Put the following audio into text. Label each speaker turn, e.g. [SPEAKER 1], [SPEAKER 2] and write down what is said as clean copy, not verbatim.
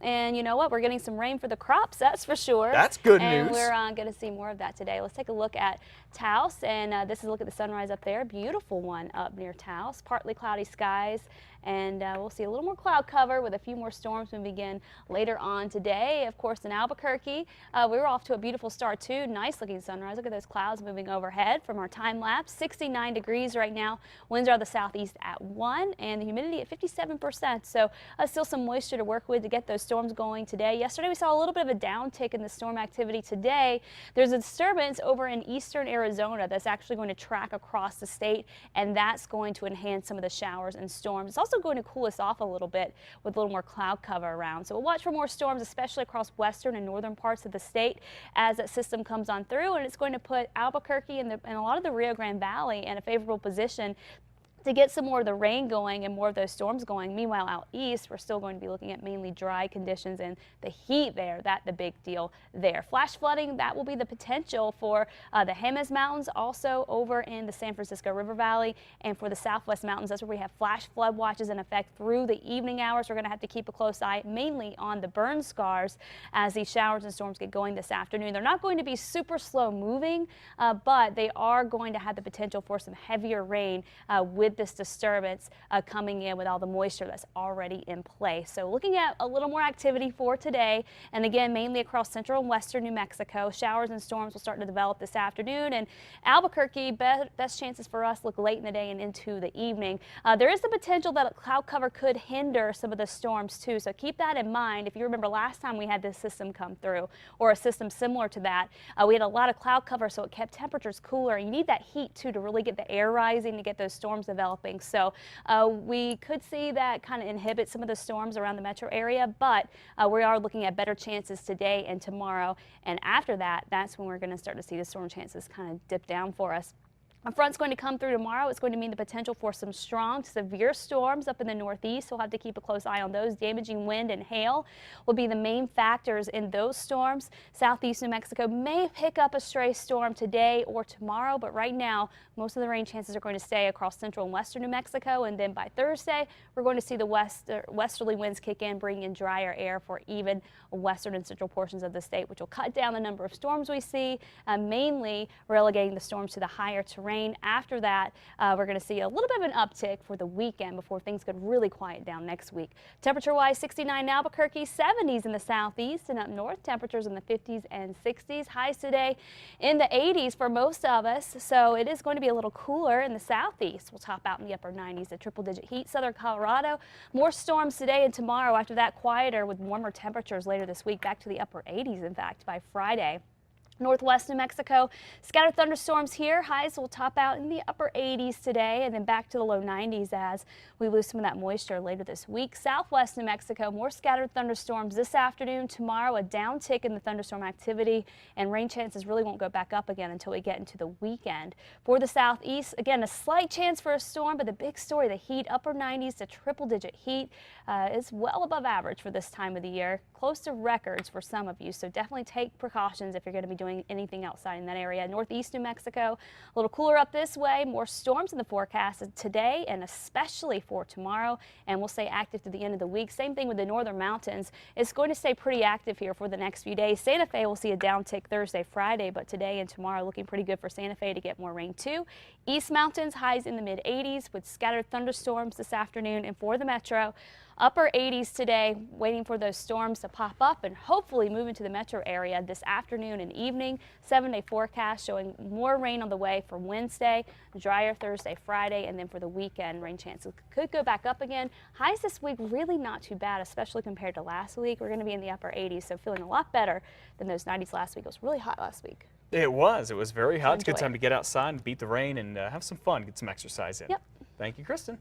[SPEAKER 1] And you know what? We're getting some rain for the crops, that's for sure.
[SPEAKER 2] That's good
[SPEAKER 1] and
[SPEAKER 2] news.
[SPEAKER 1] We're going to see more of that today. Let's take a look at Taos, and this is a look at the sunrise up there. Beautiful one up near Taos. Partly cloudy skies, and we'll see a little more cloud cover with a few more storms when we begin later on today. Of course, in Albuquerque, we were off to a beautiful start too. Nice looking sunrise. Look at those clouds moving overhead from our time lapse. 69 degrees right now. Winds are the southeast at 1, and the humidity at 57%. So still some moisture to work with to get those storms going today. Yesterday we saw a little bit of a downtick in the storm activity. Today there's a disturbance over in eastern Arizona that's actually going to track across the state, and that's going to enhance some of the showers and storms. It's also going to cool us off a little bit with a little more cloud cover around. So we'll watch for more storms, especially across western and northern parts of the state as that system comes on through, and it's going to put Albuquerque and a lot of the Rio Grande Valley in a favorable position to get some more of the rain going and more of those storms going. Meanwhile, out east, we're still going to be looking at mainly dry conditions and the heat there. That's the big deal there. Flash flooding, that will be the potential for the Jemez Mountains, also over in the San Francisco River Valley, and for the Southwest Mountains. That's where we have flash flood watches in effect through the evening hours. We're going to have to keep a close eye mainly on the burn scars as these showers and storms get going this afternoon. They're not going to be super slow moving, but they are going to have the potential for some heavier rain with this disturbance coming in with all the moisture that's already in place. So looking at a little more activity for today, and again mainly across central and western New Mexico. Showers and storms will start to develop this afternoon, and Albuquerque, best chances for us look late in the day and into the evening. There is the potential that cloud cover could hinder some of the storms too, so keep that in mind. If you remember last time we had this system come through, or a system similar to that, we had a lot of cloud cover, so it kept temperatures cooler. You need that heat too to really get the air rising to get those storms developing. So we could see that kind of inhibit some of the storms around the metro area, but we are looking at better chances today and tomorrow. And after that, that's when we're going to start to see the storm chances kind of dip down for us. A front's going to come through tomorrow. It's going to mean the potential for some strong to severe storms up in the northeast. We'll have to keep a close eye on those. Damaging wind and hail will be the main factors in those storms. Southeast New Mexico may pick up a stray storm today or tomorrow, but right now most of the rain chances are going to stay across central and western New Mexico, and then by Thursday we're going to see the westerly winds kick in, bringing in drier air for even western and central portions of the state, which will cut down the number of storms we see, mainly relegating the storms to the higher terrain. After that, we're going to see a little bit of an uptick for the weekend before things could really quiet down next week. Temperature-wise, 69 in Albuquerque, 70s in the southeast, and up north, temperatures in the 50s and 60s. Highs today in the 80s for most of us, so it is going to be a little cooler in the southeast. We'll top out in the upper 90s at triple-digit heat. Southern Colorado, more storms today and tomorrow. After that, quieter with warmer temperatures later this week, back to the upper 80s, in fact, by Friday. Northwest New Mexico, scattered thunderstorms here. Highs will top out in the upper 80s today, and then back to the low 90s as we lose some of that moisture later this week. Southwest New Mexico, more scattered thunderstorms this afternoon. Tomorrow, a downtick in the thunderstorm activity, and rain chances really won't go back up again until we get into the weekend. For the southeast, again, a slight chance for a storm, but the big story, the heat, upper 90s to triple-digit heat is well above average for this time of the year, close to records for some of you. So definitely take precautions if you're going to be doing anything outside in that area. Northeast New Mexico, a little cooler up this way. More storms in the forecast today and especially for tomorrow, and we'll stay active to the end of the week. Same thing with the northern mountains. It's going to stay pretty active here for the next few days. Santa Fe will see a downtick Thursday, Friday, but today and tomorrow looking pretty good for Santa Fe to get more rain too. East Mountains, highs in the mid 80s with scattered thunderstorms this afternoon, and for the metro, upper 80s today, waiting for those storms to pop up and hopefully move into the metro area this afternoon and evening. 7-day forecast showing more rain on the way for Wednesday, drier Thursday, Friday, and then for the weekend, rain chances could go back up again. Highs this week really not too bad, especially compared to last week. We're going to be in the upper 80s, so feeling a lot better than those 90s last week. It was really hot last week.
[SPEAKER 2] It was very hot. It's a good time to get outside and beat the rain and have some fun, get some exercise in.
[SPEAKER 1] Yep.
[SPEAKER 2] Thank you, Kristen.